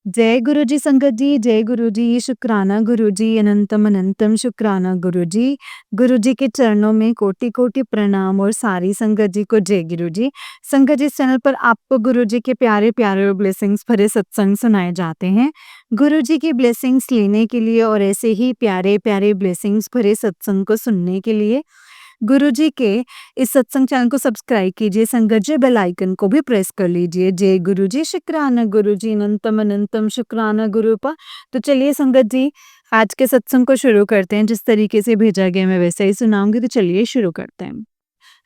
जय गुरु जी संगत जी, जय गुरु जी, शुक्राना गुरु जी, अनंतम अनंतम शुक्राना गुरु जी। गुरु जी के चरणों में कोटि-कोटि प्रणाम और सारी संगत जी को जय गुरु जी। संगत जी इस चैनल पर आपको गुरु जी के प्यारे-प्यारे और ब्लेसिंग्स भरे सत्संग सुनाए जाते हैं। गुरु जी की ब्लेसिंग्स लेने के लिए और ऐसे ही प्यारे-प्यारे ब्लेसिंग्स भरे सत्संग को सुनने के लिए गुरु जी के इस सत्संग चैनल को सब्सक्राइब कीजिए संगत जी, बेल आइकन को भी प्रेस कर लीजिए। जय गुरु जी, शुक्राना गुरु जी, अनंतम अनंतम शुक्राना गुरुपा। तो चलिए संगत जी, आज के सत्संग को शुरू करते हैं। जिस तरीके से भेजा गया मैं वैसे ही सुनाऊंगी, तो चलिए शुरू करते हैं।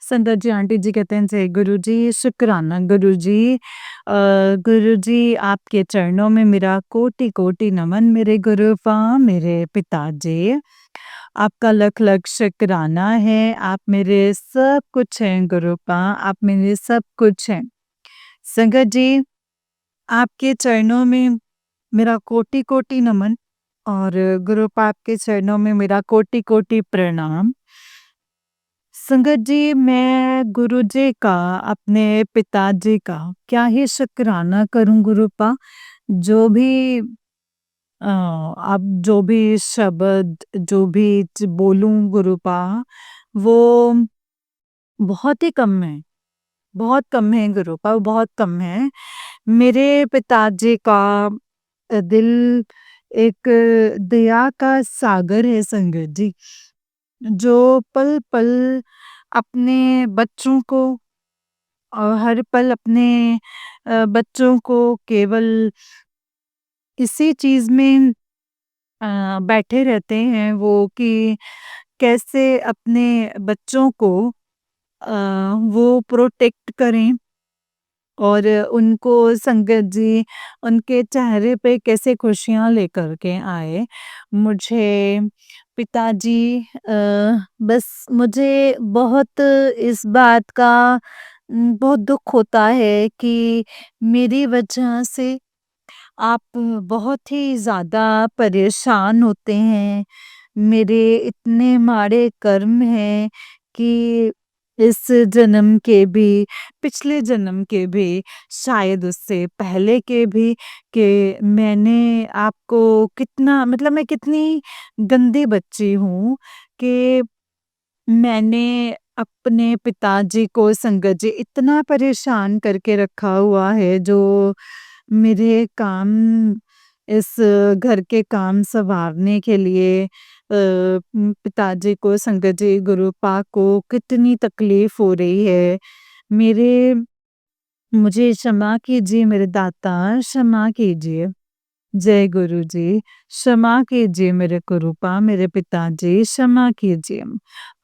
संगत जी, आंटी जी कहते हैं जय गुरु जी, शुक्राना गुरु जी। गुरु जी आपके चरणों में मेरा कोटि कोटि नमन मेरे गुरुपा, मेरे पिताजी। आपका लख लख शुक्राना है, आप मेरे सब कुछ हैं गुरुपा, आप मेरे सब कुछ हैं। संगत जी, आपके चरणों में मेरा कोटि कोटि नमन और गुरुपा आपके चरणों में मेरा कोटि कोटि प्रणाम। संगत जी, मैं गुरु जी का, अपने पिताजी का क्या ही शुक्राना करूं गुरुपा। जो भी अब जो भी शब्द, जो भी बोलूं गुरुपा, वो बहुत ही कम है, बहुत कम है गुरुपा, बहुत कम है। मेरे पिताजी का दिल एक दया का सागर है संगत जी, जो पल पल अपने बच्चों को हर पल अपने बच्चों को केवल इसी चीज में बैठे रहते हैं वो कि कैसे अपने बच्चों को अ, वो प्रोटेक्ट करें और उनको संगत जी उनके चेहरे पे कैसे खुशियाँ लेकर के आए। मुझे पिताजी बस मुझे बहुत इस बात का बहुत दुःख होता है कि मेरी वजह से आप बहुत ही ज़्यादा परेशान होते हैं। मेरे इतने माड़े कर्म हैं कि इस जन्म के भी, पिछले जन्म के भी, शायद उससे पहले के भी, कि मैंने आपको कितना मतलब मैं कितनी गंदी बच्ची हूँ कि मैंने अपने पिताजी को संगत जी इतना परेशान करके रखा हुआ है, जो मेरे काम इस घर के काम सँवारने के लिए पिताजी को संगत जी गुरुपा को कितनी तकलीफ़ हो रही है। मेरे मुझे क्षमा कीजिए मेरे दाता, क्षमा कीजिए। जय गुरु जी, क्षमा कीजिए मेरे गुरुपा, मेरे पिताजी, क्षमा कीजिए।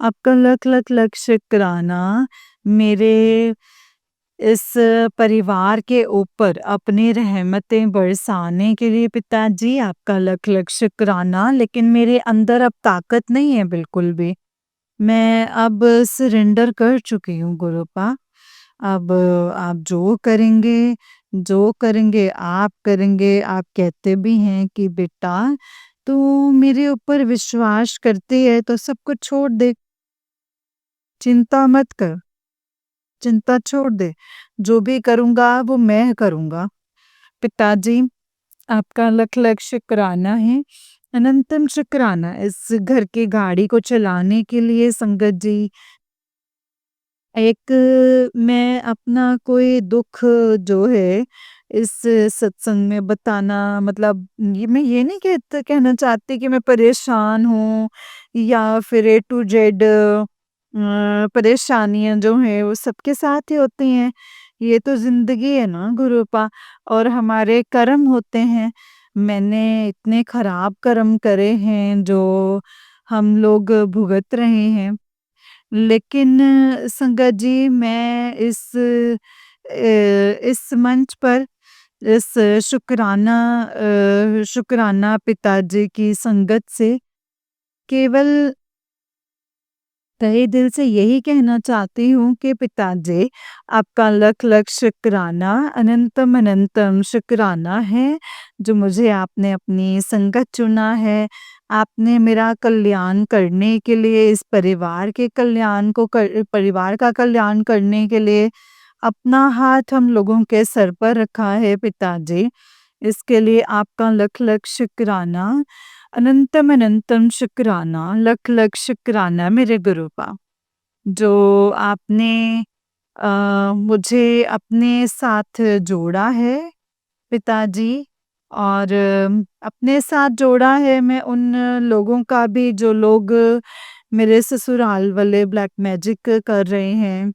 आपका लख लख लख शुक्राना मेरे इस परिवार के ऊपर अपनी रहमतें बरसाने के लिए पिताजी, आपका लख लख शुक्राना। लेकिन मेरे अंदर अब ताकत नहीं है बिल्कुल भी। मैं अब सरेंडर कर चुकी हूँ गुरुपा। अब आप जो करेंगे आप करेंगे। आप कहते भी हैं कि बेटा तू मेरे ऊपर विश्वास करती है तो सब कुछ छोड़ दे, चिंता मत कर, चिंता छोड़ दे, जो भी करूँगा वो मैं करूँगा। पिताजी, आपका लख लख शुक्राना है, अनंतम शुक्राना इस घर की गाड़ी को चलाने के लिए संगत जी। एक मैं अपना कोई दुःख जो है इस सत्संग में बताना, मतलब ये मैं ये नहीं कहना चाहती कि मैं परेशान हूँ या फिर ए टू जेड परेशानियाँ जो हैं वो सबके साथ ही होती हैं। ये तो ज़िंदगी है ना गुरुपा, और हमारे कर्म होते हैं। मैंने इतने खराब कर्म करे हैं जो हम लोग भुगत रहे हैं। लेकिन संगत जी, मैं इस मंच पर इस शुक्राना पिताजी की संगत से केवल तहे दिल से यही कहना चाहती हूँ कि पिताजी, आपका लख लख शुक्राना, अनंतम अनंतम शुक्राना है, जो मुझे आपने अपनी संगत चुना है। आपने मेरा कल्याण करने के लिए, इस परिवार के कल्याण को परिवार का कल्याण करने के लिए अपना हाथ हम लोगों के सर पर रखा है पिताजी। इसके लिए आपका लख लख शुक्राना, अनंतम अनंतम शुक्राना, लख लख शुक्राना मेरे गुरुपा। जो आपने मुझे अपने साथ जोड़ा है पिताजी, और अपने साथ जोड़ा है मैं उन लोगों का भी जो लोग मेरे ससुराल वाले ब्लैक मैजिक कर रहे हैं,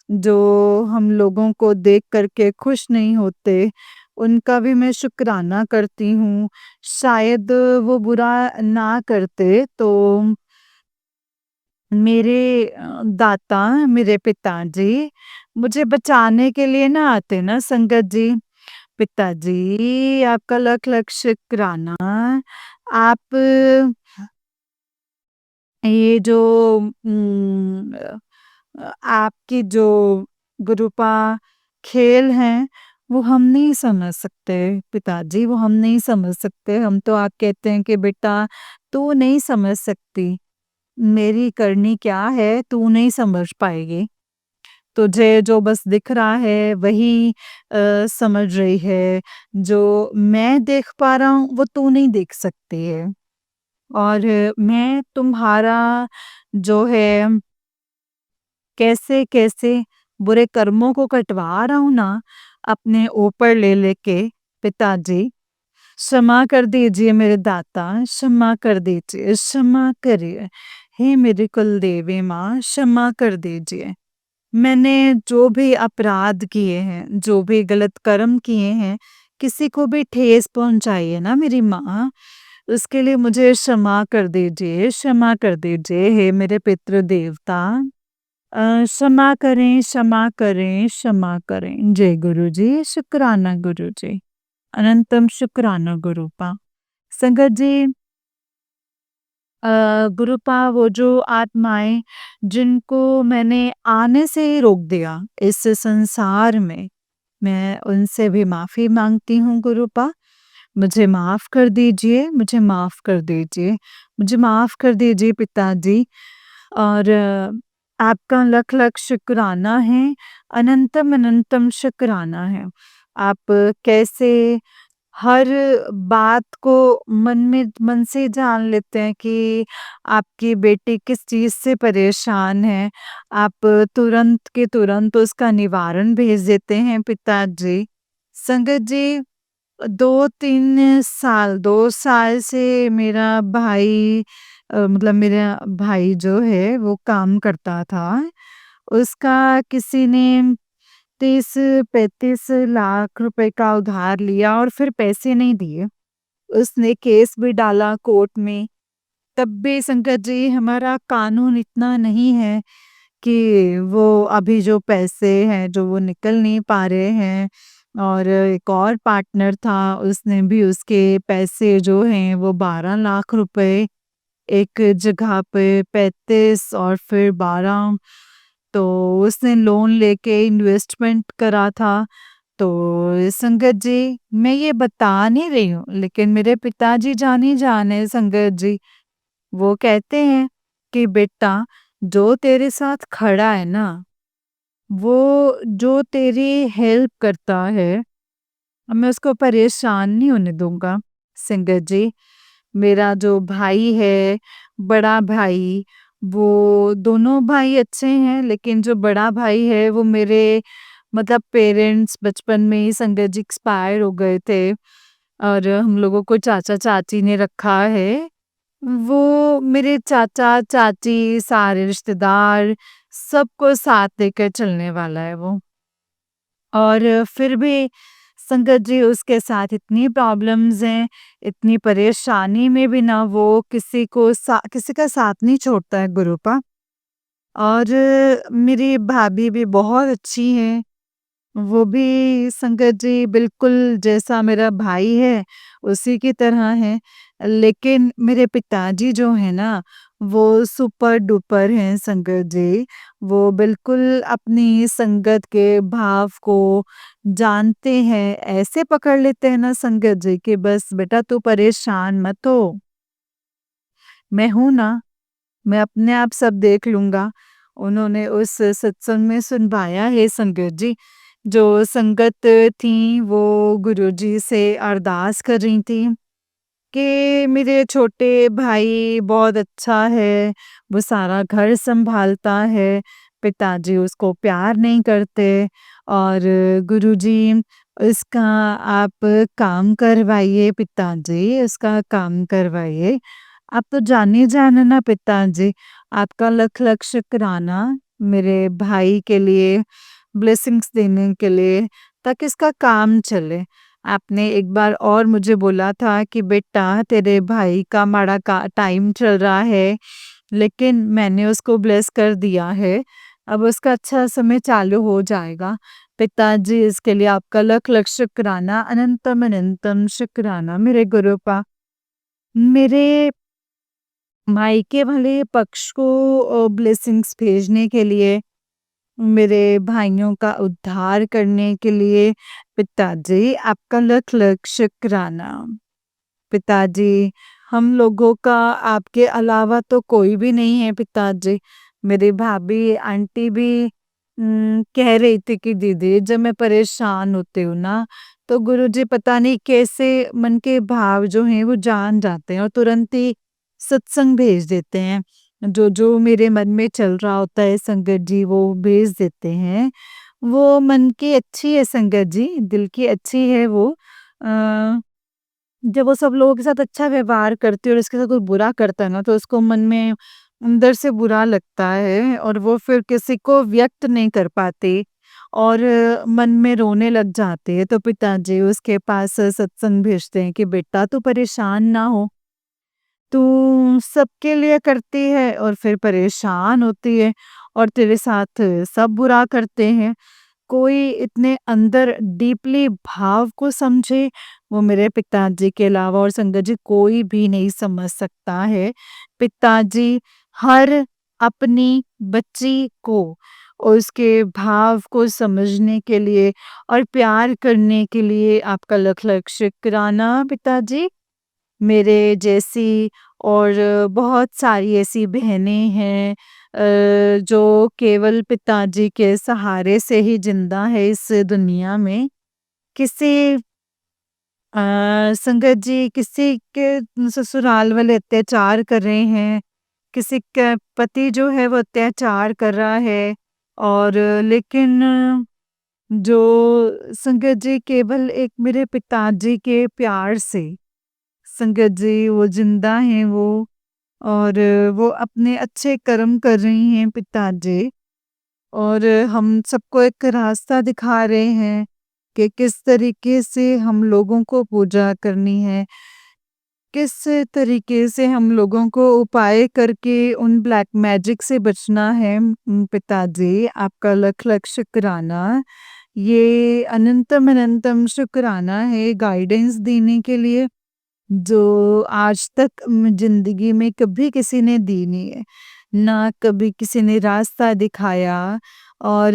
जो हम लोगों को देख कर के खुश नहीं होते, उनका भी मैं शुक्राना करती हूँ। शायद वो बुरा ना करते तो मेरे दाता, मेरे पिताजी मुझे बचाने के लिए ना आते ना संगत जी। पिताजी आपका लख लख शुक्राना। आप ये जो आपकी जो गुरुपा खेल हैं, वो हम नहीं समझ सकते पिताजी, वो हम नहीं समझ सकते। हम तो आप कहते हैं कि बेटा तू नहीं समझ सकती, मेरी करनी क्या है तू नहीं समझ पाएगी। तुझे जो बस दिख रहा है वही समझ रही है, जो मैं देख पा रहा हूँ वो तू नहीं देख सकती है। और मैं तुम्हारा जो है कैसे-कैसे बुरे कर्मों को कटवा रहा हूँ ना, अपने ऊपर ले लेके पिताजी, क्षमा कर दीजिए मेरे दाता, क्षमा कर दीजिए, क्षमा करिए। हे मेरी कुलदेवी माँ, क्षमा कर दीजिए। मैंने जो भी अपराध किए हैं, जो भी गलत कर्म किए हैं, किसी को भी ठेस पहुँचाई है ना मेरी माँ, उसके लिए मुझे क्षमा कर दीजिए हे मेरे पितृ देवता। क्षमा करें, क्षमा करें, क्षमा करें। जय गुरुजी, शुक्राना गुरुजी। अनंतम शुक्राना गुरुपा। संगत जी, गुरुपा वो जो आत्माएँ जिनको मैंने आने से ही रोक दिया इस संसार में, मैं उनसे भी माफ़ी माँगती हूँ गुरुपा। मुझे माफ़ कर दीजिए, मुझे माफ़ कर दीजिए, मुझे माफ़ कर दीजिए पिताजी। और आपका लख लख शुक्राना है, अनंतम अनंतम शुक्राना है। आप कैसे हर बात को मन से जान लेते हैं कि आपकी बेटी किस चीज़ से परेशान है। आप तुरंत के तुरंत उसका निवारण भेज देते हैं पिताजी। संगत जी, 2 साल से मेरा भाई मतलब मेरा भाई जो है वो काम करता था। उसका किसी ने 30-35 लाख रुपए का उधार लिया और फिर पैसे नहीं दिए। उसने केस भी डाला कोर्ट में। तब भी संकट जी, हमारा कानून इतना नहीं है कि वो अभी जो पैसे हैं जो वो निकल नहीं पा रहे हैं। और एक और पार्टनर था, उसने भी उसके पैसे जो हैं वो 12 लाख रुपए, एक जगह पे 35 और फिर 12, तो उसने लोन लेके इन्वेस्टमेंट करा था। तो संगत जी, मैं ये बता नहीं रही हूँ, लेकिन मेरे पिताजी जान ही जान है संगत जी। वो कहते हैं कि बेटा जो तेरे साथ खड़ा है ना, वो जो तेरी हेल्प करता है, मैं उसको परेशान नहीं होने दूँगा। संगत जी, मेरा जो भाई है, बड़ा भाई, वो दोनों भाई अच्छे हैं, लेकिन जो बड़ा भाई है वो मेरे मतलब पेरेंट्स बचपन में ही संगत जी एक्सपायर हो गए थे, और हम लोगों को चाचा-चाची ने रखा है। वो मेरे चाचा-चाची, सारे रिश्तेदार, सबको साथ लेकर चलने वाला है वो। और फिर भी संगत जी, उसके साथ इतनी प्रॉब्लम्स हैं, इतनी परेशानी में भी ना वो किसी का साथ नहीं छोड़ता है गुरुपा। और मेरी भाभी भी बहुत अच्छी हैं। वो भी संगत जी बिल्कुल जैसा मेरा भाई है, उसी की तरह हैं। लेकिन मेरे पिताजी जो हैं ना, वो सुपर-डुपर हैं संगत जी। वो बिल्कुल अपनी संगत के भाव को जानते हैं, ऐसे पकड़ लेते हैं ना संगत जी कि बस बेटा तू परेशान मत हो, मैं हूँ ना, मैं अपने आप सब देख लूँगा। उन्होंने उस सत्संग में सुनवाया है संगत जी। जो संगत थी वो गुरुजी से अरदास कर रही थी कि मेरे छोटे भाई बहुत अच्छा है, वो सारा घर सँभालता है, पिताजी उसको प्यार नहीं करते और गुरुजी इसका आप काम करवाइए पिताजी, इसका काम करवाइए। आप तो जाने-जाने ना पिताजी, आपका लख-लख शुक्राना मेरे भाई के लिए ब्लेसिंग्स देने के लिए ताकि इसका काम चले। आपने एक बार और मुझे बोला था कि बेटा तेरे भाई का माड़ा का टाइम चल रहा है, लेकिन मैंने उसको ब्लेस कर दिया है। अब उसका अच्छा समय चालू हो जाएगा। पिताजी इसके लिए आपका लख-लख शुक्राना, अनंतम अनंतम शुक्राना मेरे गुरुपा। मेरे मायके वाले पक्ष को ब्लेसिंग्स भेजने के लिए, मेरे भाइयों का उद्धार करने के लिए पिताजी आपका लख-लख शुक्राना। पिताजी, हम लोगों का आपके अलावा तो कोई भी नहीं है पिताजी। मेरी भाभी, आंटी भी कह रही थी कि दीदी जब मैं परेशान होती हूँ ना, तो गुरुजी पता नहीं कैसे मन के भाव जो हैं वो जान जाते हैं और तुरंत ही सत्संग भेज देते हैं। जो मेरे मन में चल रहा होता है संगत जी वो भेज देते हैं। वो मन की अच्छी है संगत जी, दिल की अच्छी है वो। अ जब वो सब लोगों के साथ अच्छा व्यवहार करती है और इसके साथ कोई बुरा करता है ना, तो उसको मन में अंदर से बुरा लगता है और वो फिर किसी को व्यक्त नहीं कर पाती और मन में रोने लग जाते हैं। तो पिताजी उसके पास सत्संग भेजते हैं कि बेटा तू परेशान ना हो, तू सबके लिए करती है और फिर परेशान होती है और तेरे साथ सब बुरा करते हैं। कोई इतने अंदर डीपली भाव को समझे, वो मेरे पिताजी के अलावा और संगत जी कोई भी नहीं समझ सकता है। पिताजी हर अपनी बच्ची को उसके भाव को समझने के लिए और प्यार करने के लिए आपका लख-लख शुक्राना पिताजी। मेरे जैसी और बहुत सारी ऐसी बहनें हैं जो केवल पिताजी के सहारे से ही जिंदा है इस दुनिया में। किसी संगत जी किसी के ससुराल वाले अत्याचार कर रहे हैं, किसी का पति जो है वो अत्याचार कर रहा है और लेकिन जो संगत जी केवल एक मेरे पिताजी के प्यार से संगत जी वो ज़िंदा हैं वो और वो अपने अच्छे कर्म कर रही हैं पिताजी और हम सबको एक रास्ता दिखा रहे हैं कि किस तरीके से हम लोगों को पूजा करनी है, किस तरीके से हम लोगों को उपाय करके उन ब्लैक मैजिक से बचना है। पिताजी आपका लख-लख शुक्राना। ये अनंतम अनंतम शुक्राना है गाइडेंस देने के लिए। जो आज तक ज़िंदगी में कभी किसी ने दी नहीं है। ना कभी किसी ने रास्ता दिखाया और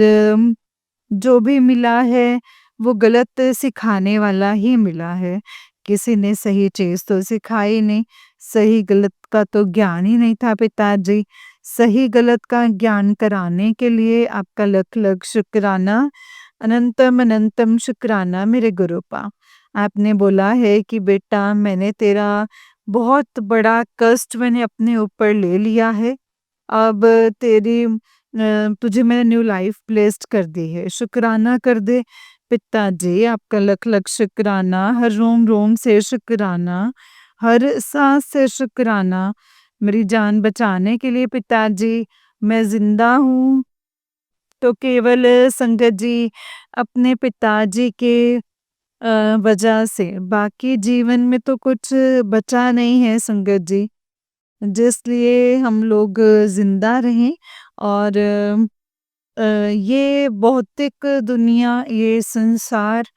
जो भी मिला है वो गलत सिखाने वाला ही मिला है। किसी ने सही चीज़ तो सिखाई नहीं, सही गलत का तो ज्ञान ही नहीं था पिताजी। सही गलत का ज्ञान कराने के लिए आपका लख-लख शुक्राना, अनंतम अनंतम शुक्राना मेरे गुरुपा। आपने बोला है कि बेटा मैंने तेरा बहुत बड़ा कष्ट मैंने अपने ऊपर ले लिया है। अब तेरी तुझे मैंने न्यू लाइफ ब्लेस्ड कर दी है। शुक्राना कर दे पिताजी आपका लख-लख शुक्राना, हर रोम-रोम से शुक्राना, हर साँस से शुक्राना। मेरी जान बचाने के लिए पिताजी मैं ज़िंदा हूँ, तो केवल संगत जी अपने पिताजी के वजह से, बाकी जीवन में तो कुछ बचा नहीं है संगत जी, जिसलिए हम लोग ज़िंदा रहें और ये भौतिक दुनिया, ये संसार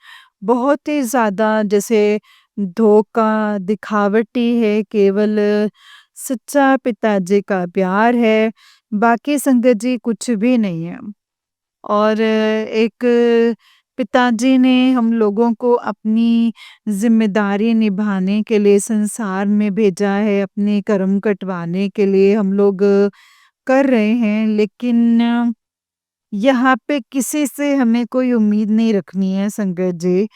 बहुत ही ज़्यादा जैसे धोखा, दिखावटी है, केवल सच्चा पिताजी का प्यार है, बाकी संगत जी कुछ भी नहीं है। और एक पिताजी ने हम लोगों को अपनी ज़िम्मेदारी निभाने के लिए संसार में भेजा है, अपने कर्म कटवाने के लिए हम लोग कर रहे हैं, लेकिन यहाँ पे किसी से हमें कोई उम्मीद नहीं रखनी है संगत जी।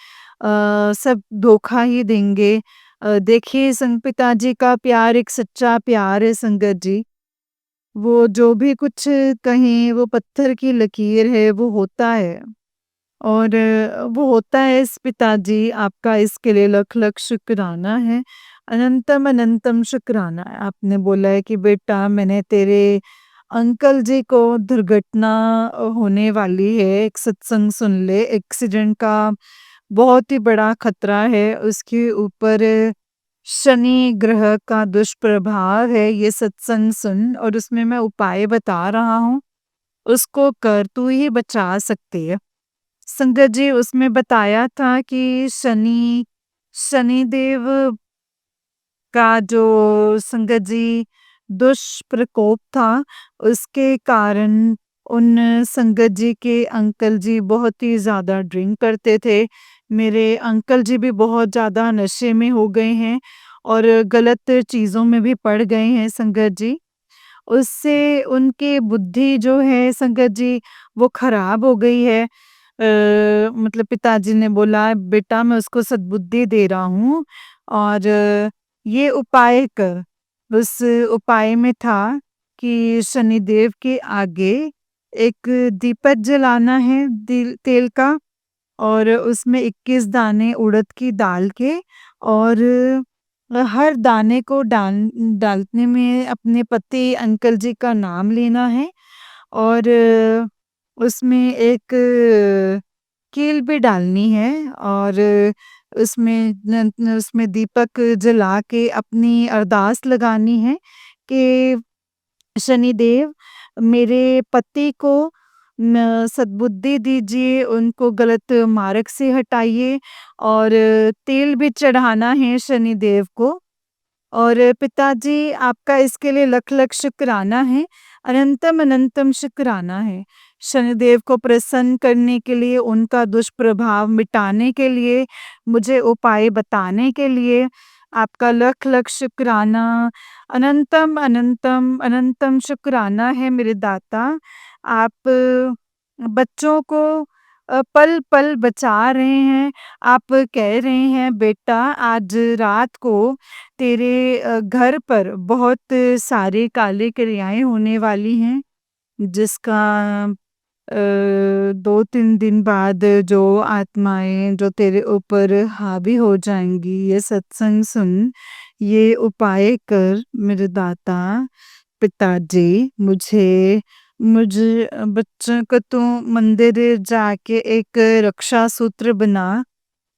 सब धोखा ही देंगे। देखिए संग पिताजी का प्यार एक सच्चा प्यार है संगत जी। वो जो भी कुछ कहें वो पत्थर की लकीर है, वो होता है। और वो होता है इस पिताजी आपका इसके लिए लख-लख शुक्राना है। अनंतम, अनंतम शुक्राना है। आपने बोला है कि बेटा मैंने तेरे अंकल जी को दुर्घटना होने वाली है, एक सत्संग सुन ले, एक्सीडेंट का बहुत ही बड़ा खतरा है, उसके ऊपर शनि ग्रह का दुष्प्रभाव है, ये सत्संग सुन और उसमें मैं उपाय बता रहा हूँ, उसको कर, तू ही बचा सकती है। संगत जी उसमें बताया था कि शनिदेव का जो संगत जी दुष्प्रकोप था, उसके कारण उन संगत जी के अंकल जी बहुत ही ज़्यादा ड्रिंक करते थे। मेरे अंकल जी भी बहुत ज़्यादा नशे में हो गए हैं और गलत चीज़ों में भी पड़ गए हैं संगत जी। उससे उनकी बुद्धि जो है संगत जी वो खराब हो गई है। मतलब पिताजी ने बोला बेटा मैं उसको सद्बुद्धि दे रहा हूँ और ये उपाय कर। उस उपाय में था कि शनिदेव के आगे एक दीपक जलाना है तेल का और उसमें 21 दाने उड़द की दाल के और हर दाने को डालने में अपने पति अंकल जी का नाम लेना है और उसमें एक कील भी डालनी है और उसमें दीपक जला के अपनी अरदास लगानी है कि शनिदेव मेरे पति को सद्बुद्धि दीजिए, उनको गलत मार्ग से हटाइए और तेल भी चढ़ाना है शनिदेव को। और पिताजी आपका इसके लिए लख-लख शुक्राना है, अनंतम अनंतम शुक्राना है। शनिदेव को प्रसन्न करने के लिए, उनका दुष्प्रभाव मिटाने के लिए, मुझे उपाय बताने के लिए आपका लख-लख शुक्राना, अनंतम अनंतम अनंतम शुक्राना है मेरे दाता। आप बच्चों को पल-पल बचा रहे हैं। आप कह रहे हैं बेटा आज रात को तेरे घर पर बहुत सारी काली क्रियाएँ होने वाली हैं, जिसका 2-3 दिन बाद जो आत्माएँ जो तेरे ऊपर हावी हो जाएँगी, ये सत्संग सुन, ये उपाय कर मेरे दाता। पिताजी मुझे बच्चों को तो मंदिर जाके एक रक्षा सूत्र बना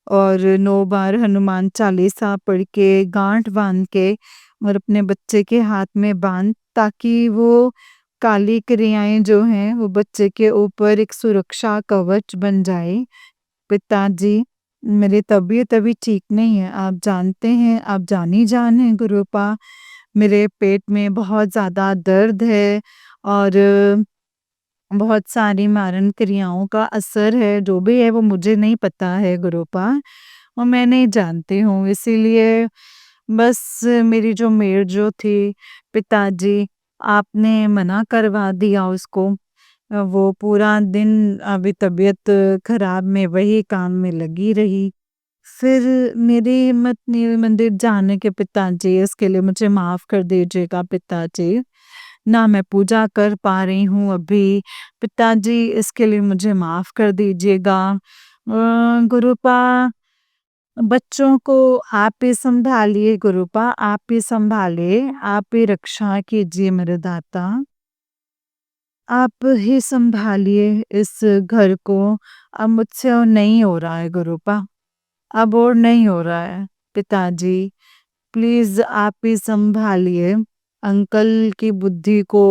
और 9 बार हनुमान चालीसा पढ़ के, गांठ बाँध के और अपने बच्चे के हाथ में बाँध ताकि वो काली क्रियाएँ जो हैं वो बच्चे के ऊपर एक सुरक्षा कवच बन जाए। पिताजी, मेरी तबीयत अभी ठीक नहीं है, आप जानते हैं, आप जानी-जान हैं गुरूपा, मेरे पेट में बहुत ज़्यादा दर्द है और बहुत सारी मारन क्रियाओं का असर है, जो भी है वो मुझे नहीं पता है गुरूपा और मैं नहीं जानती हूँ इसीलिए बस मेरी जो मेड जो थी पिताजी आपने मना करवा दिया उसको। वो पूरा दिन अभी तबीयत खराब में वही काम में लगी रही। फिर मेरी हिम्मत नहीं हुई मंदिर जाने के पिताजी, इसके लिए मुझे माफ़ कर दीजिएगा पिताजी। ना मैं पूजा कर पा रही हूँ अभी, पिताजी इसके लिए मुझे माफ़ कर दीजिएगा। गुरूपा बच्चों को आप ही सँभालिए गुरूपा, आप ही सँभालिए, आप ही रक्षा कीजिए मेरे दाता। आप ही सँभालिए इस घर को, अब मुझसे और नहीं हो रहा है गुरूपा। अब और नहीं हो रहा है पिताजी, प्लीज़ आप ही सँभालिए। अंकल की बुद्धि को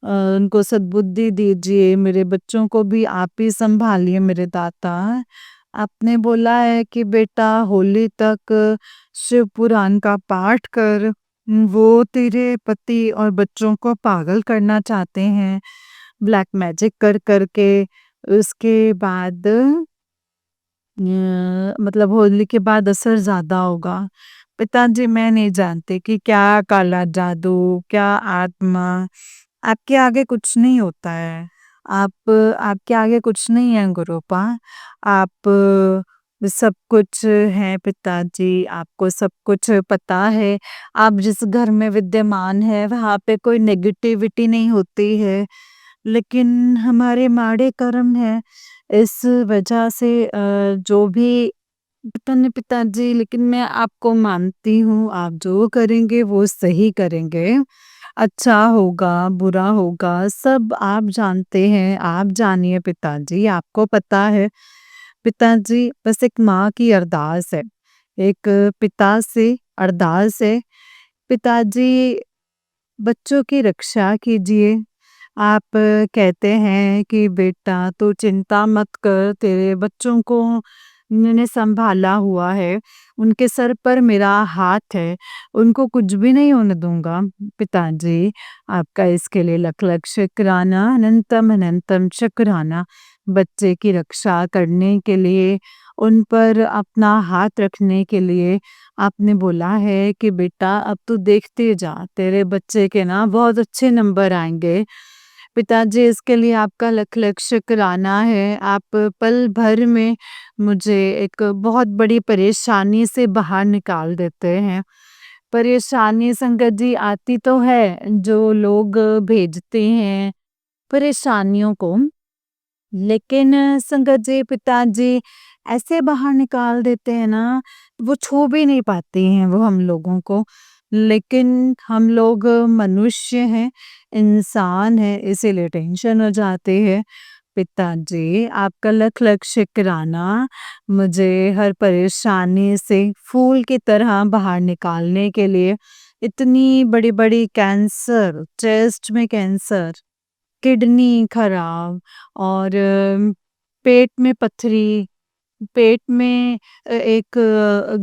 उनको सद्बुद्धि दीजिए, मेरे बच्चों को भी आप ही सँभालिए मेरे दाता। आपने बोला है कि बेटा होली तक शिव पुराण का पाठ कर, वो तेरे पति और बच्चों को पागल करना चाहते हैं, ब्लैक मैजिक कर के। उसके बाद मतलब होली के बाद असर ज़्यादा होगा। पिताजी मैं नहीं जानती कि क्या काला जादू, क्या आत्मा, आपके आगे कुछ नहीं होता है। आप आपके आगे कुछ नहीं है गुरुपा। आप सब कुछ हैं पिताजी, आपको सब कुछ पता है। आप जिस घर में विद्यमान है वहाँ पे कोई नेगेटिविटी नहीं होती है। लेकिन हमारे माड़े कर्म हैं, इस वजह से जो भी पता नहीं पिताजी, लेकिन मैं आपको मानती हूँ, आप जो करेंगे वो सही करेंगे। अच्छा होगा, बुरा होगा, सब आप जानते हैं, आप जानिए पिताजी, आपको पता है। पिताजी, बस एक माँ की अरदास है, एक पिता से अरदास है। पिताजी, बच्चों की रक्षा कीजिए। आप कहते हैं कि बेटा तू चिंता मत कर, तेरे बच्चों को मैंने सँभाला हुआ है, उनके सर पर मेरा हाथ है, उनको कुछ भी नहीं होने दूँगा। पिताजी, आपका इसके लिए लख-लख शुक्राना, अनंतम-अनंतम शुक्राना। बच्चे की रक्षा करने के लिए, उन पर अपना हाथ रखने के लिए आपने बोला है कि बेटा अब तू देखते जा, तेरे बच्चे के ना बहुत अच्छे नंबर आएँगे। पिताजी, इसके लिए आपका लख-लख शुक्राना है। आप पल भर में मुझे एक बहुत बड़ी परेशानी से बाहर निकाल देते हैं। परेशानी संगत जी आती तो है, जो लोग भेजते हैं परेशानियों को, लेकिन संगत जी, पिताजी ऐसे बाहर निकाल देते हैं ना, वो छू भी नहीं पाती हैं वो हम लोगों को। लेकिन हम लोग मनुष्य हैं, इंसान हैं, इसीलिए टेंशन हो जाती है। पिताजी, आपका लख-लख शुक्राना, मुझे हर परेशानी से फूल की तरह बाहर निकालने के लिए। इतनी बड़ी-बड़ी कैंसर, चेस्ट में कैंसर, किडनी खराब और पेट में पथरी, पेट में एक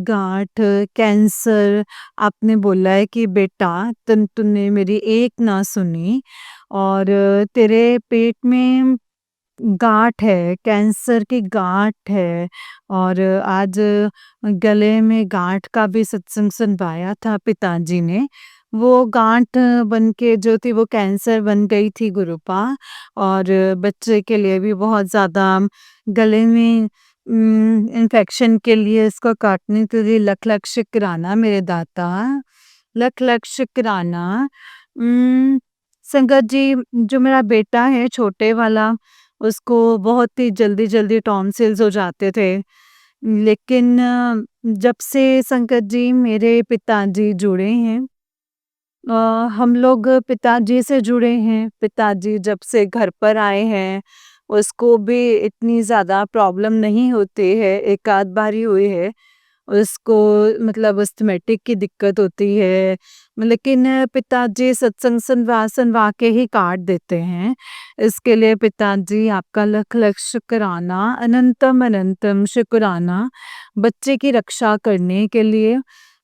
गाँठ, कैंसर। आपने बोला है कि बेटा तूने मेरी एक ना सुनी और तेरे पेट में गाँठ है, कैंसर की गाँठ है और आज गले में गाँठ का भी सत्संग सुनवाया था पिताजी ने। वो गाँठ बन के जो थी वो कैंसर बन गई थी गुरुपा और बच्चे के लिए भी बहुत ज़्यादा गले में इन्फेक्शन के लिए इसको काटने के लिए लख-लख शुक्राना मेरे दाता, लख-लख शुक्राना। संगत जी, जो मेरा बेटा है छोटे वाला, उसको बहुत ही जल्दी-जल्दी टॉन्सिल्स हो जाते थे। लेकिन जब से संगत जी मेरे पिताजी जुड़े हैं, अ, हम लोग पिताजी से जुड़े हैं। पिताजी जब से घर पर आए हैं, उसको भी इतनी ज़्यादा प्रॉब्लम नहीं होती है, एक आध बार ही हुई है। उसको मतलब अस्थमैटिक की दिक्कत होती है, लेकिन पिताजी सत्संग सुनवा सुनवा के ही काट देते हैं। इसके लिए पिताजी आपका लख लख शुक्राना, अनंतम अनंतम शुक्राना। बच्चे की रक्षा करने के लिए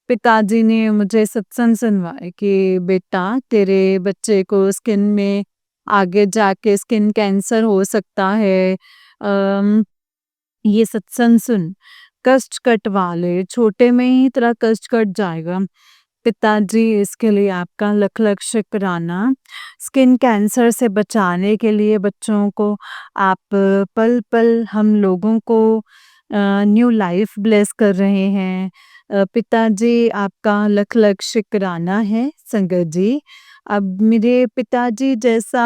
पिताजी ने मुझे सत्संग सुनवाए कि बेटा तेरे बच्चे को स्किन में आगे जाके स्किन कैंसर हो सकता है। अम, ये सत्संग सुन, कष्ट कटवा ले, छोटे में ही तेरा कष्ट कट जाएगा। पिताजी, इसके लिए आपका लख लख शुक्राना। स्किन कैंसर से बचाने के लिए बच्चों को आप पल पल हम लोगों को न्यू लाइफ ब्लेस कर रहे हैं। पिताजी, आपका लख लख शुक्राना है संगत जी। अब मेरे पिताजी जैसा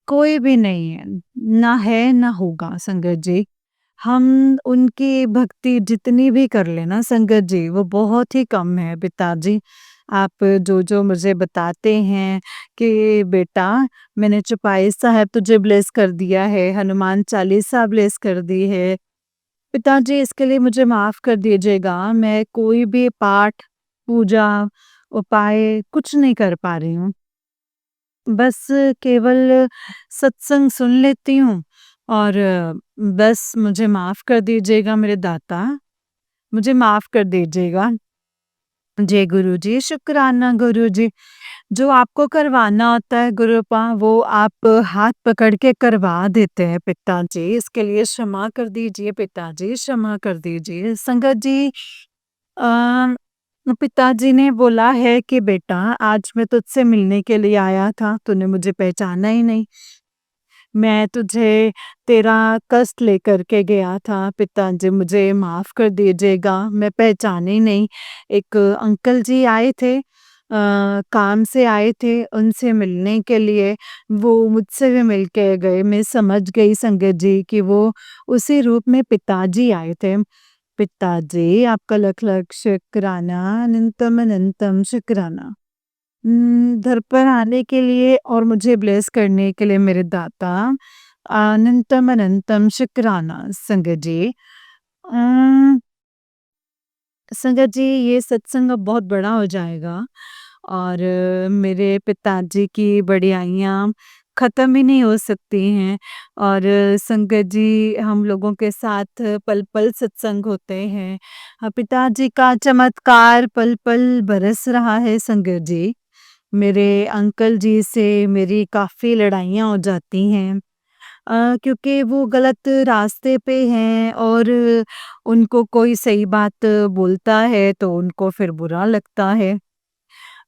कोई भी नहीं है, ना है ना होगा संगत जी। हम उनकी भक्ति जितनी भी कर लें ना संगत जी, वो बहुत ही कम है पिताजी। आप जो-जो मुझे बताते हैं कि बेटा मैंने चौपाई साहब तुझे ब्लेस कर दिया है, हनुमान चालीसा ब्लेस कर दी है। पिताजी, इसके लिए मुझे माफ़ कर दीजिएगा, मैं कोई भी पाठ, पूजा, उपाय कुछ नहीं कर पा रही हूँ। बस केवल सत्संग सुन लेती हूँ और बस मुझे माफ़ कर दीजिएगा मेरे दाता, मुझे माफ़ कर दीजिएगा। जय गुरुजी, शुक्राना गुरुजी। जो आपको करवाना होता है गुरुपा, वो आप हाथ पकड़ के करवा देते हैं पिताजी। इसके लिए क्षमा कर दीजिए पिताजी, क्षमा कर दीजिए। संगत जी, अ, पिताजी ने बोला है कि बेटा आज मैं तुझसे मिलने के लिए आया था, तूने मुझे पहचाना ही नहीं। मैं तुझे तेरा कष्ट लेकर के गया था पिताजी, मुझे माफ़ कर दीजिएगा, मैं पहचाने ही नहीं। एक अंकल जी आए थे, काम से आए थे, उनसे मिलने के लिए वो मुझसे भी मिल के गए। मैं समझ गई संगत जी कि वो उसी रूप में पिताजी आए थे। पिताजी आपका लख लख शुक्राना, अनंतम अनंतम शुक्राना। घर पर आने के लिए और मुझे ब्लेस करने के लिए मेरे दाता, अनंतम अनंतम शुक्राना संगत जी। अ, संगत जी, ये सत्संग अब बहुत बड़ा हो जाएगा और मेरे पिताजी की बड़ाइयाँ ख़त्म ही नहीं हो सकती हैं और संगत जी, हम लोगों के साथ पल-पल सत्संग होते हैं। पिताजी का चमत्कार पल-पल बरस रहा है संगत जी। मेरे अंकल जी से मेरी काफ़ी लड़ाइयाँ हो जाती हैं, क्योंकि वो गलत रास्ते पे हैं और उनको कोई सही बात बोलता है तो उनको फिर बुरा लगता है।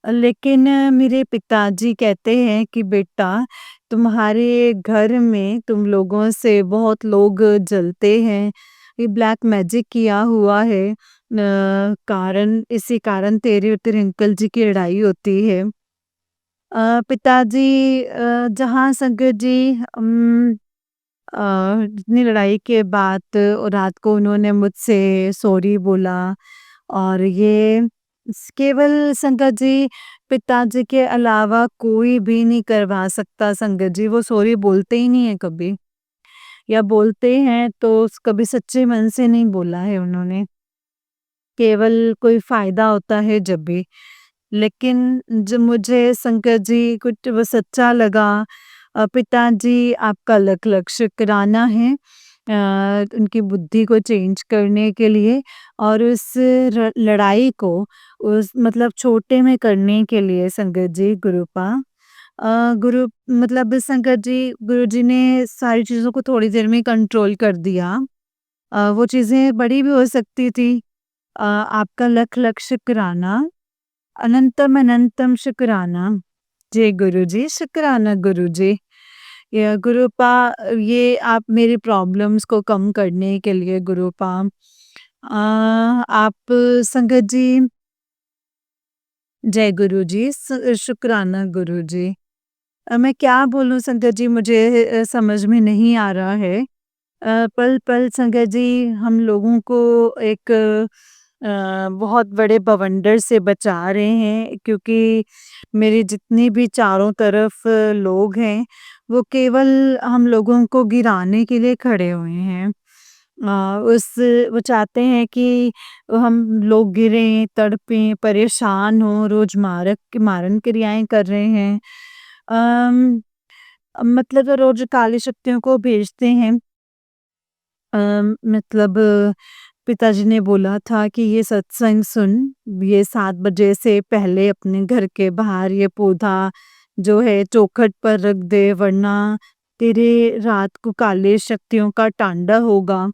लेकिन मेरे पिताजी कहते हैं कि बेटा, तुम्हारे घर में तुम लोगों से बहुत लोग जलते हैं, ये ब्लैक मैजिक किया हुआ है, इसी कारण तेरे और तेरे अंकल जी की लड़ाई होती है। पिताजी, जहाँ संगत जी, इतनी लड़ाई के बाद रात को उन्होंने मुझसे सॉरी बोला और ये केवल संगत जी, पिताजी के अलावा कोई भी नहीं करवा सकता संगत जी, वो सॉरी बोलते ही नहीं है कभी, या बोलते हैं तो कभी सच्चे मन से नहीं बोला है उन्होंने, केवल कोई फ़ायदा होता है जब भी। लेकिन जब मुझे शंकर जी कुछ वो सच्चा लगा, पिताजी आपका लख लख शुक्राना है, उनकी बुद्धि को चेंज करने के लिए और उस लड़ाई को उस मतलब छोटे में करने के लिए संगत जी गुरुपा, गुरु मतलब संगत जी, गुरु जी ने सारी चीज़ों को थोड़ी देर में कंट्रोल कर दिया। वो चीज़ें बड़ी भी हो सकती थी। आपका लख लख शुक्राना, अनंतम अनंतम शुक्राना। जय गुरुजी, शुक्राना गुरुजी। या गुरुपा, ये आप मेरी प्रॉब्लम्स को कम करने के लिए गुरुपा, आप संगत जी, जय गुरुजी, शुक्राना गुरुजी। मैं क्या बोलूँ संगत जी, मुझे समझ में नहीं आ रहा है। पल-पल संगत जी हम लोगों को एक बहुत बड़े बवंडर से बचा रहे हैं, क्योंकि मेरे जितने भी चारों तरफ लोग हैं, वो केवल हम लोगों को गिराने के लिए खड़े हुए हैं। उस वो चाहते हैं कि हम लोग गिरें, तड़पें, परेशान हों, रोज़ मारन क्रियाएँ कर रहे हैं। अम, मतलब रोज़ काली शक्तियों को भेजते हैं। मतलब पिताजी ने बोला था कि ये सत्संग सुन, ये 7 बजे से पहले अपने घर के बाहर ये पौधा जो है चौखट पर रख दे, वरना तेरे रात को काली शक्तियों का तांडव होगा।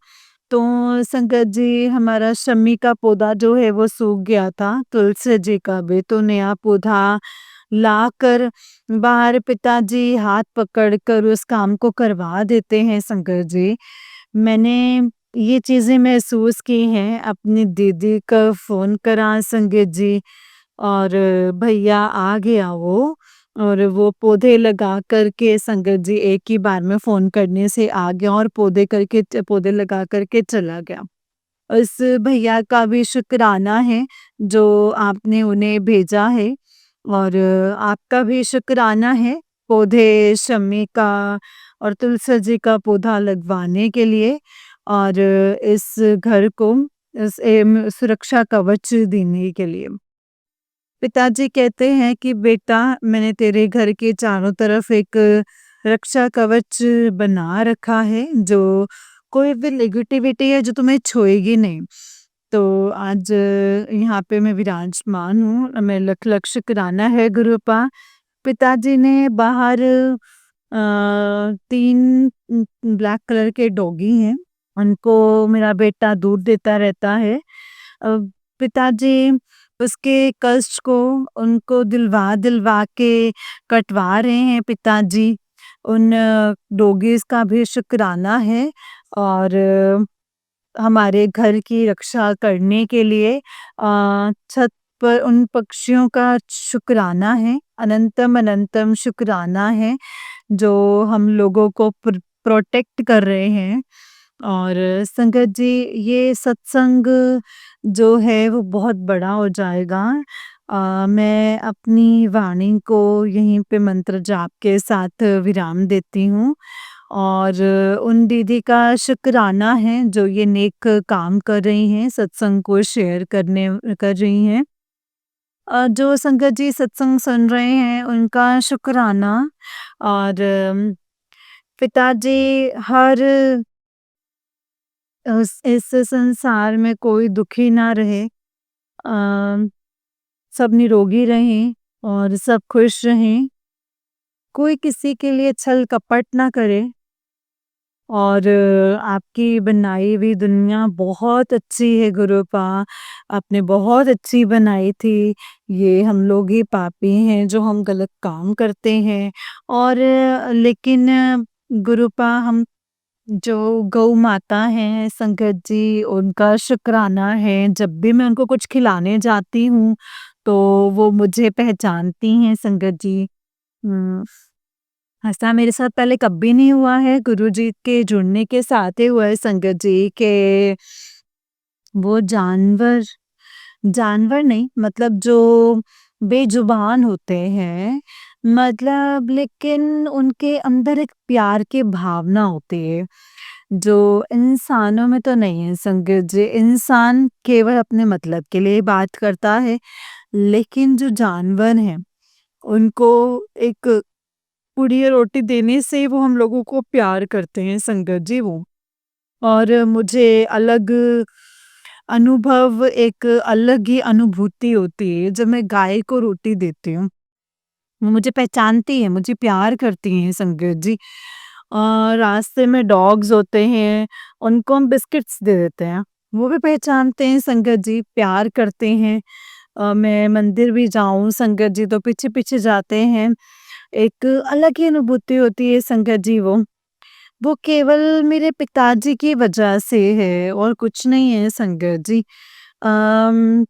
तो संगत जी, हमारा शमी का पौधा जो है वो सूख गया था, तुलसी जी का भी, तो नया पौधा लाकर बाहर पिताजी हाथ पकड़कर उस काम को करवा देते हैं संगत जी। मैंने ये चीज़ें महसूस की हैं, अपनी दीदी का फ़ोन करा संगत जी और भैया आ गया वो, और वो पौधे लगा कर के संगत जी एक ही बार में फ़ोन करने से आ गया और पौधे लगा कर के चला गया। उस भैया का भी शुक्राना है जो आपने उन्हें भेजा है, और आपका भी शुक्राना है पौधे शमी का और तुलसी जी का पौधा लगवाने के लिए, और इस घर को सुरक्षा कवच देने के लिए। पिताजी कहते हैं कि बेटा, मैंने तेरे घर के चारों तरफ एक रक्षा कवच बना रखा है, जो कोई भी नेगेटिविटी है जो तुम्हें छुएगी नहीं। तो आज यहाँ पे मैं विराजमान हूँ, मैं लख लख शुक्राना है गुरुपा। पिताजी ने बाहर 3 ब्लैक कलर के डॉगी हैं, उनको मेरा बेटा दूध देता रहता है। पिताजी उसके कष्ट को उनको दिलवा-दिलवा के कटवा रहे हैं पिताजी। उन डॉगीज़ का भी शुक्राना है और हमारे घर की रक्षा करने के लिए छत पर उन पक्षियों का शुक्राना है, अनंतम अनंतम शुक्राना है, जो हम लोगों को प्रोटेक्ट कर रहे हैं। और संगत जी, ये सत्संग जो है वो बहुत बड़ा हो जाएगा। मैं अपनी वाणी को यहीं पे मंत्र जाप के साथ विराम देती हूँ और उन दीदी का शुक्राना है जो ये नेक काम कर रही हैं, सत्संग को शेयर कर रही हैं। जो संगत जी सत्संग सुन रहे हैं उनका शुक्राना और पिताजी हर इस संसार में कोई दुखी ना रहे, सब निरोगी रहें और सब खुश रहें, कोई किसी के लिए छल कपट ना करे और आपकी बनाई हुई दुनिया बहुत अच्छी है गुरुपा, आपने बहुत अच्छी बनाई थी। ये हम लोग ही पापी हैं जो हम गलत काम करते हैं और लेकिन गुरुपा हम जो गौ माता हैं संगत जी उनका शुक्राना है, जब भी मैं उनको कुछ खिलाने जाती हूँ तो वो मुझे पहचानती हैं संगत जी। हुँ, ऐसा मेरे साथ पहले कभी नहीं हुआ है, गुरुजी के जुड़ने के साथ ही हुआ है संगत जी के वो जानवर जानवर नहीं मतलब जो बेजुबान होते हैं, मतलब लेकिन उनके अंदर एक प्यार की भावना होती है, जो इंसानों में तो नहीं है संगत जी। इंसान केवल अपने मतलब के लिए बात करता है, लेकिन जो जानवर हैं, उनको एक पुड़िया रोटी देने से वो हम लोगों को प्यार करते हैं संगत जी वो। और मुझे अलग अनुभव एक अलग ही अनुभूति होती है जब मैं गाय को रोटी देती हूँ। वो मुझे पहचानती है, मुझे प्यार करती हैं संगत जी। रास्ते में डॉग्स होते हैं, उनको हम बिस्किट्स दे देते हैं, वो भी पहचानते हैं संगत जी, प्यार करते हैं। मैं मंदिर भी जाऊँ संगत जी तो पीछे-पीछे जाते हैं। एक अलग ही अनुभूति होती है संगत जी वो। वो केवल मेरे पिताजी की वजह से है और कुछ नहीं है संगत जी। अम,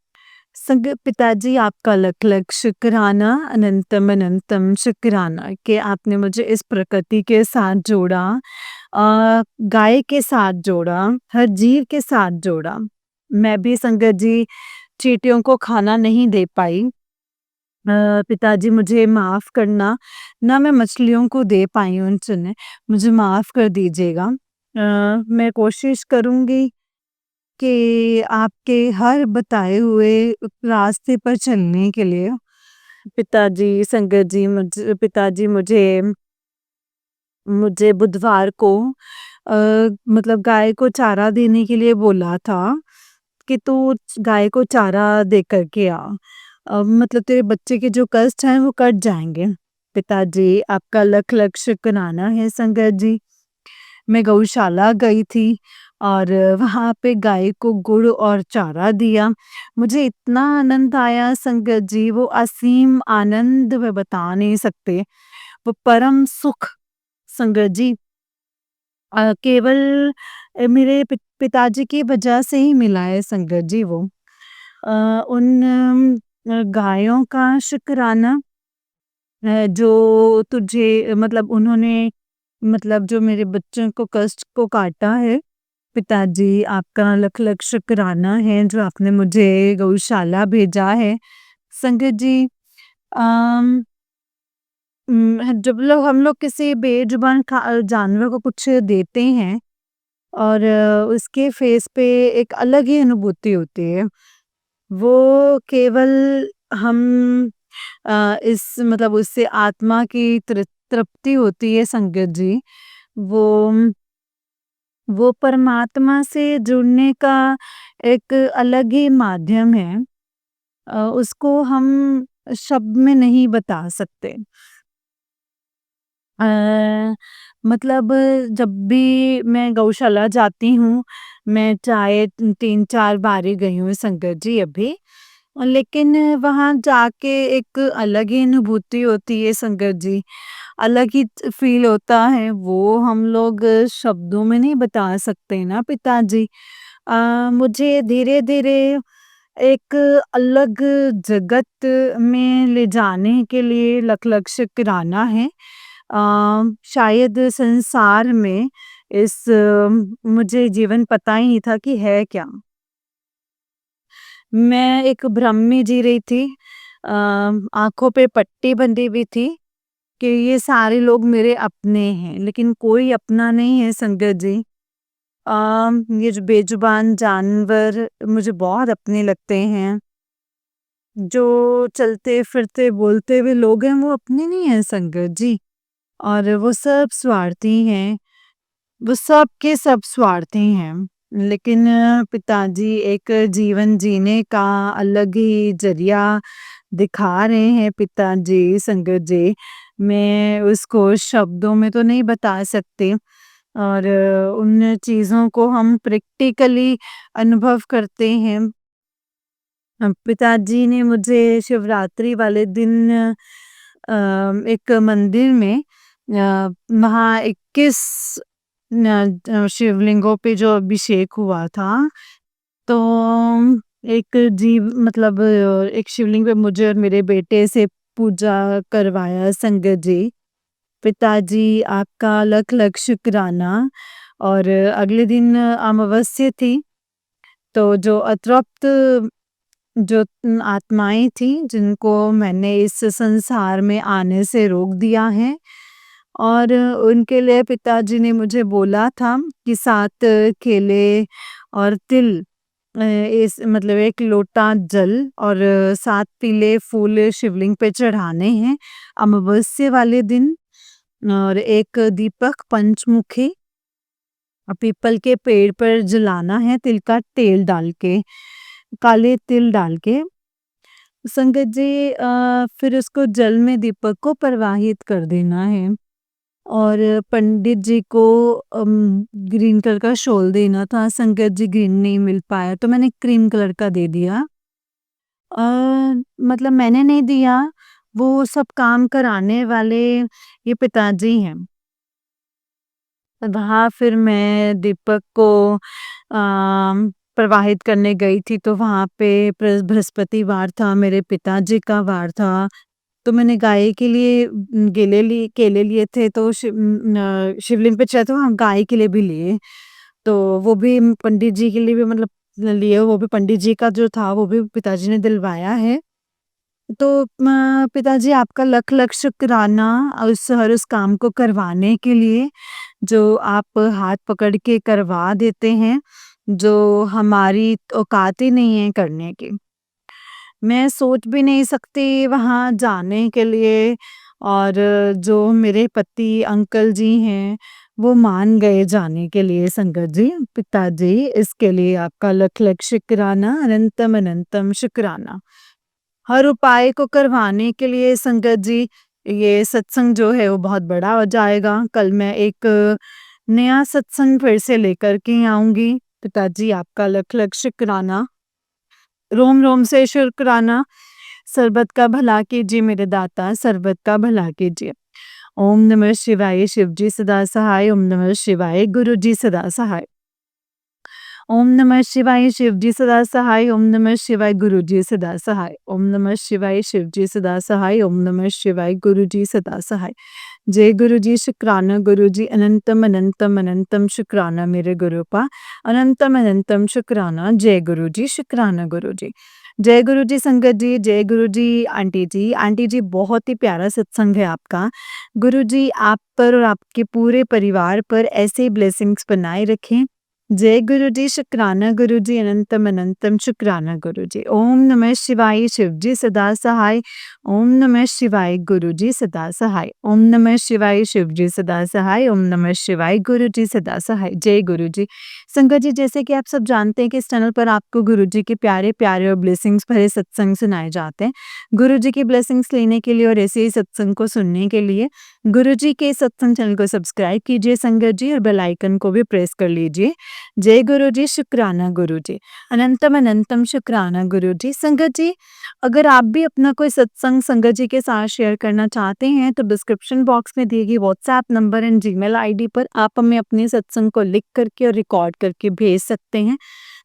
पिताजी आपका लख-लख शुक्राना, अनंतम अनंतम शुक्राना कि आपने मुझे इस प्रकृति के साथ जोड़ा, गाय के साथ जोड़ा, हर जीव के साथ जोड़ा। मैं भी संगत जी चींटियों को खाना नहीं दे पाई। पिताजी मुझे माफ़ करना, ना मैं मछलियों को दे पाई उनसे, मुझे माफ़ कर दीजिएगा। मैं कोशिश करूँगी कि आपके हर बताए हुए रास्ते पर चलने के लिए पिताजी संगत जी पिताजी मुझे मुझे बुधवार को अ, मतलब गाय को चारा देने के लिए बोला था कि तू गाय को चारा दे कर के आ। मतलब तेरे बच्चे के जो कष्ट हैं वो कट जाएँगे। पिताजी आपका लख-लख शुक्राना है संगत जी। मैं गौशाला गई थी और वहाँ पे गाय को गुड़ और चारा दिया। मुझे इतना आनंद आया संगत जी, वो असीम आनंद मैं बता नहीं सकते। वो परम सुख संगत जी केवल मेरे पिताजी की वजह से ही मिला है संगत जी वो। उन गायों का शुक्राना जो तुझे मतलब उन्होंने मतलब जो मेरे बच्चों को कष्ट को काटा है, पिताजी आपका लख-लख शुक्राना है जो आपने मुझे गौशाला भेजा है। संगत जी अम जब लोग हम लोग किसी बेजुबान जानवर को कुछ देते हैं और उसके फेस पे एक अलग ही अनुभूति होती है। वो केवल हम इस मतलब उससे आत्मा की तृप्ति होती है संगत जी। वो वो परमात्मा से जुड़ने का एक अलग ही माध्यम है। उसको हम शब्द में नहीं बता सकते। अ, मतलब जब भी मैं गौशाला जाती हूँ, मैं चाहे 3-4 बार ही गई हूँ संगत जी अभी। लेकिन वहाँ जाके एक अलग ही अनुभूति होती है संगत जी, अलग ही फ़ील होता है, वो हम लोग शब्दों में नहीं बता सकते ना पिताजी। मुझे धीरे-धीरे एक अलग जगत में ले जाने के लिए लक-लक शुकराना है। शायद संसार में मुझे जीवन पता ही नहीं था कि है क्या? मैं एक भ्रम में जी रही थी। आँखों पे पट्टी बंधी हुई थी कि ये सारे लोग मेरे अपने हैं, लेकिन कोई अपना नहीं है संगत जी। ये जो बेजुबान जानवर मुझे बहुत अपने लगते हैं। जो चलते-फिरते, बोलते हुए लोग हैं, वो अपने नहीं हैं संगत जी। और वो सब स्वार्थी हैं, वो सब के सब स्वार्थी हैं। लेकिन पिताजी एक जीवन जीने का अलग ही ज़रिया दिखा रहे हैं पिताजी, संगत जी। मैं उसको शब्दों में तो नहीं बता सकती और उन चीज़ों को हम प्रैक्टिकली अनुभव करते हैं। पिताजी ने मुझे शिवरात्रि वाले दिन एक मंदिर में वहाँ 21 शिवलिंगों पे जो अभिषेक हुआ था, तो एक जीव मतलब एक शिवलिंग पे मुझे और मेरे बेटे से पूजा करवाया संगत जी। पिताजी आपका लख-लख शुक्राना। और अगले दिन अमावस्या थी, तो जो अतृप्त जो आत्माएँ थी जिनको मैंने इस संसार में आने से रोक दिया है, और उनके लिए पिताजी ने मुझे बोला था कि 7 केले और तिल, इस मतलब 1 लोटा जल और 7 पीले फूल शिवलिंग पे चढ़ाने हैं अमावस्या वाले दिन, और 1 दीपक पंचमुखी पीपल के पेड़ पर जलाना है तिल का तेल डाल के, काले तिल डाल के। संगत जी फिर उसको जल में दीपक को प्रवाहित कर देना है, और पंडित जी को ग्रीन कलर का शॉल देना था। संगत जी ग्रीन नहीं मिल पाया तो मैंने क्रीम कलर का दे दिया। मतलब मैंने नहीं दिया, वो सब काम कराने वाले ये पिताजी हैं। वहाँ फिर मैं दीपक को प्रवाहित करने गई थी, तो वहाँ पे बृहस्पतिवार था, मेरे पिताजी का वार था। तो मैंने गाय के लिए केले लिए थे, तो शिवलिंग पे चढ़ाए तो हाँ, गाय के लिए भी लिए। तो वो भी पंडित जी के लिए भी मतलब लिए, वो भी पंडित जी का जो था वो भी पिताजी ने दिलवाया है। तो पिताजी आपका लख-लख शुक्राना हर उस काम को करवाने के लिए, जो आप हाथ पकड़ के करवा देते हैं, जो हमारी औकात ही नहीं है करने की। मैं सोच भी नहीं सकती वहाँ जाने के लिए, और जो मेरे पति अंकल जी हैं, वो मान गए जाने के लिए संगत जी। पिताजी इसके लिए आपका लख-लख शुक्राना, अनंतम-अनंतम शुक्राना। हर उपाय को करवाने के लिए संगत जी, ये सत्संग जो है वो बहुत बड़ा हो जाएगा। कल मैं एक नया सत्संग फिर से लेकर के आऊँगी। पिताजी आपका लख-लख शुक्राना। रोम-रोम से शुक्राना। सर्बत का भला कीजिए मेरे दाता, सर्बत का भला कीजिए। ओम नमः शिवाय, शिव जी सदा सहाय। ओम नमः शिवाय, गुरु जी सदा सहाय। ओम नमः शिवाय, शिव जी सदा सहाय। ओम नमः शिवाय, गुरु जी सदा सहाय। ओम नमः शिवाय, शिव जी सदा सहाय। ओम नमः शिवाय, गुरु जी सदा सहाय। जय गुरु जी, शुक्राना गुरु जी, अनंतम अनंतम अनंतम शुक्राना मेरे गुरु पा, अनंतम अनंतम शुक्राना। जय गुरु जी, शुक्राना गुरु जी। जय गुरु जी संगत जी, जय गुरु जी आंटी जी। आंटी जी बहुत ही प्यारा सत्संग है आपका। गुरु जी आप पर और आपके पूरे परिवार पर ऐसे ही ब्लेसिंग्स बनाए रखें। जय गुरु जी, शुक्राना गुरु जी, अनंतम अनंतम शुक्राना गुरु जी। ओम नमः शिवाय, शिव जी सदा सहाय। ओम नमः शिवाय, गुरु जी सदा सहाय। ओम नमः शिवाय, शिव जी सदा सहाय। ओम नमः शिवाय, गुरु जी सदा सहाय। जय गुरु जी। संगत जी जैसे कि आप सब जानते हैं कि इस चैनल पर आपको गुरु जी के प्यारे-प्यारे और ब्लेसिंग्स भरे सत्संग सुनाए जाते हैं। गुरु जी की ब्लेसिंग्स लेने के लिए और ऐसे ही सत्संग को सुनने के लिए गुरुजी के सत्संग चैनल को सब्सक्राइब कीजिए संगत जी और बेल आइकन को भी प्रेस कर लीजिए। जय गुरुजी, शुक्राना गुरुजी, अनंतम अनंतम शुक्राना गुरुजी। संगत जी, अगर आप भी अपना कोई सत्संग संगत जी के साथ शेयर करना चाहते हैं तो डिस्क्रिप्शन बॉक्स में दिए गए WhatsApp number and Gmail ID पर आप हमें अपने सत्संग को लिख करके और रिकॉर्ड करके भेज सकते हैं।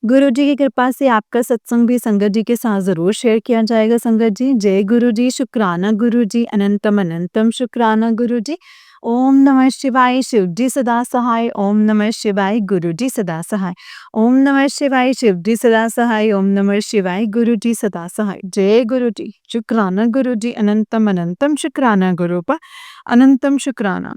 गुरु जी की कृपा से आपका सत्संग भी संगत जी के साथ ज़रूर शेयर किया जाएगा संगत जी। जय गुरु जी, शुक्राना गुरु जी, अनंतम अनंतम शुक्राना गुरु जी। ओम नमः शिवाय, शिव जी सदा सहाय। ओम नमः शिवाय, गुरु जी सदा सहाय। ओम नमः शिवाय, शिव जी सदा सहाय। ओम नमः शिवाय, गुरु जी सदा सहाय। जय गुरु जी, शुक्राना गुरु जी, अनंतम अनंतम शुक्राना गुरु पर, अनंतम शुक्राना।